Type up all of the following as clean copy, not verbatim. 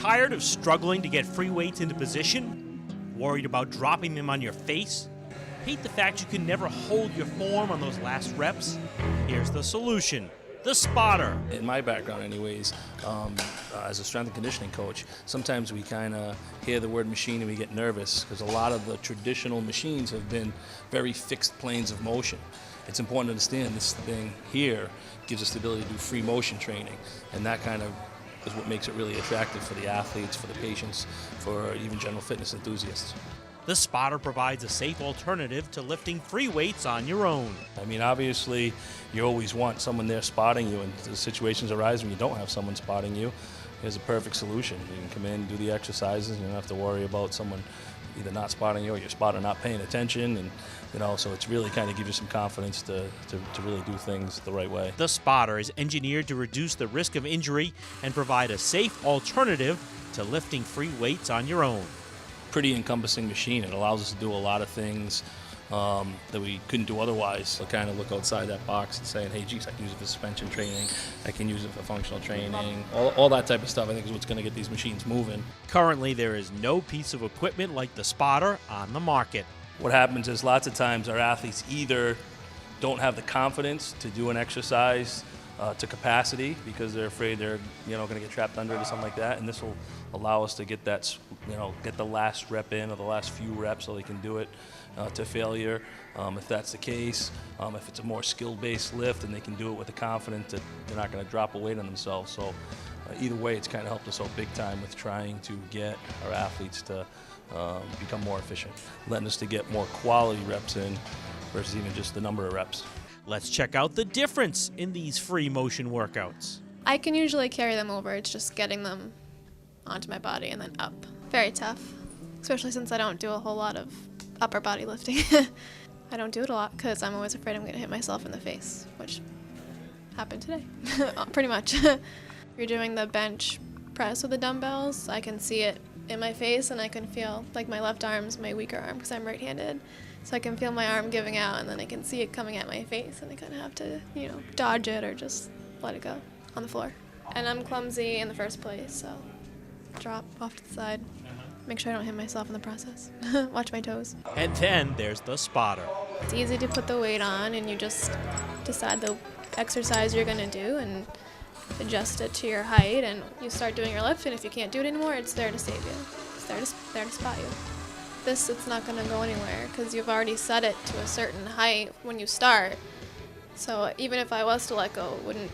Tired of struggling to get free weights into position? Worried about dropping them on your face? Hate the fact you can never hold your form on those last reps? Here's the solution. The spotter. In my background anyways, as a strength and conditioning coach, sometimes we kind of hear the word machine and we get nervous because a lot of the traditional machines have been very fixed planes of motion. It's important to understand this thing here gives us the ability to do free motion training, and that kind of is what makes it really attractive for the athletes, for the patients, for even general fitness enthusiasts. The spotter provides a safe alternative to lifting free weights on your own. I mean, obviously, you always want someone there spotting you, and the situations arise when you don't have someone spotting you. Here's a perfect solution. You can come in, do the exercises, you don't have to worry about someone either not spotting you or your spotter not paying attention, and so it's really kind of gives you some confidence to really do things the right way. The spotter is engineered to reduce the risk of injury and provide a safe alternative to lifting free weights on your own. Pretty encompassing machine. It allows us to do a lot of things that we couldn't do otherwise. So kind of look outside that box and saying, hey, geez, I can use it for suspension training, I can use it for functional training, all that type of stuff I think is what's going to get these machines moving. Currently, there is no piece of equipment like the spotter on the market. What happens is lots of times our athletes either don't have the confidence to do an exercise to capacity because they're afraid they're going to get trapped under it or something like that, and this will allow us to get that get the last rep in or the last few reps so they can do it to failure. If that's the case, if it's a more skill-based lift and they can do it with the confidence that they're not going to drop a weight on themselves. So either way, it's kind of helped us out big time with trying to get our athletes to become more efficient, letting us to get more quality reps in versus even just the number of reps. Let's check out the difference in these free motion workouts. I can usually carry them over. It's just getting them onto my body and then up. Very tough, especially since I don't do a whole lot of upper body lifting. I don't do it a lot because I'm always afraid I'm going to hit myself in the face, which happened today, pretty much. You're doing the bench press with the dumbbells. I can see it in my face, and I can feel like my left arm's my weaker arm because I'm right-handed. So I can feel my arm giving out, and then I can see it coming at my face, and I kind of have to, dodge it or just let it go on the floor. And I'm clumsy in the first place, so drop off to the side. Make sure I don't hit myself in the process. Watch my toes. And then there's the spotter. It's easy to put the weight on, and you just decide the exercise you're going to do and adjust it to your height, and you start doing your lift, and if you can't do it anymore, it's there to save you. It's there to spot you. It's not going to go anywhere because you've already set it to a certain height when you start. So even if I was to let go, it wouldn't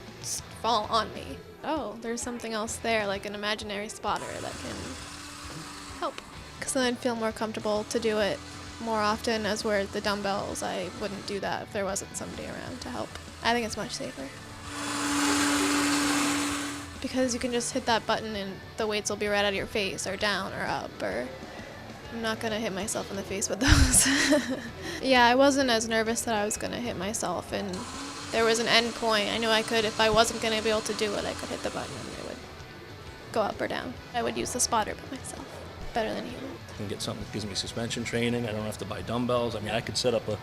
fall on me. Oh, there's something else there, like an imaginary spotter that can help. Because then I'd feel more comfortable to do it more often, as where the dumbbells, I wouldn't do that if there wasn't somebody around to help. I think it's much safer. Because you can just hit that button and the weights will be right out of your face or down or up, or I'm not going to hit myself in the face with those. Yeah, I wasn't as nervous that I was going to hit myself, and there was an end point. I knew I could, if I wasn't going to be able to do it, I could hit the button and it would go up or down. I would use the spotter by myself, better than human. I can get something that gives me suspension training. I don't have to buy dumbbells. I mean, I could set up a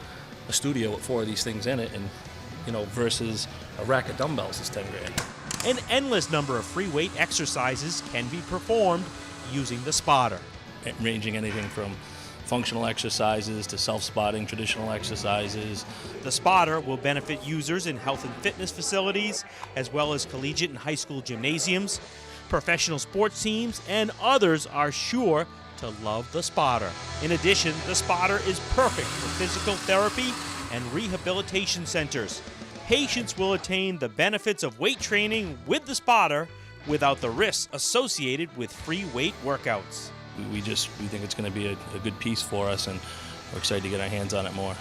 studio with 4 of these things in it, and versus a rack of dumbbells is $10 grand. An endless number of free weight exercises can be performed using the spotter. Ranging anything from functional exercises to self-spotting traditional exercises. The spotter will benefit users in health and fitness facilities, as well as collegiate and high school gymnasiums. Professional sports teams and others are sure to love the spotter. In addition, the spotter is perfect for physical therapy and rehabilitation centers. Patients will attain the benefits of weight training with the spotter without the risks associated with free weight workouts. We think it's going to be a good piece for us, and we're excited to get our hands on it more.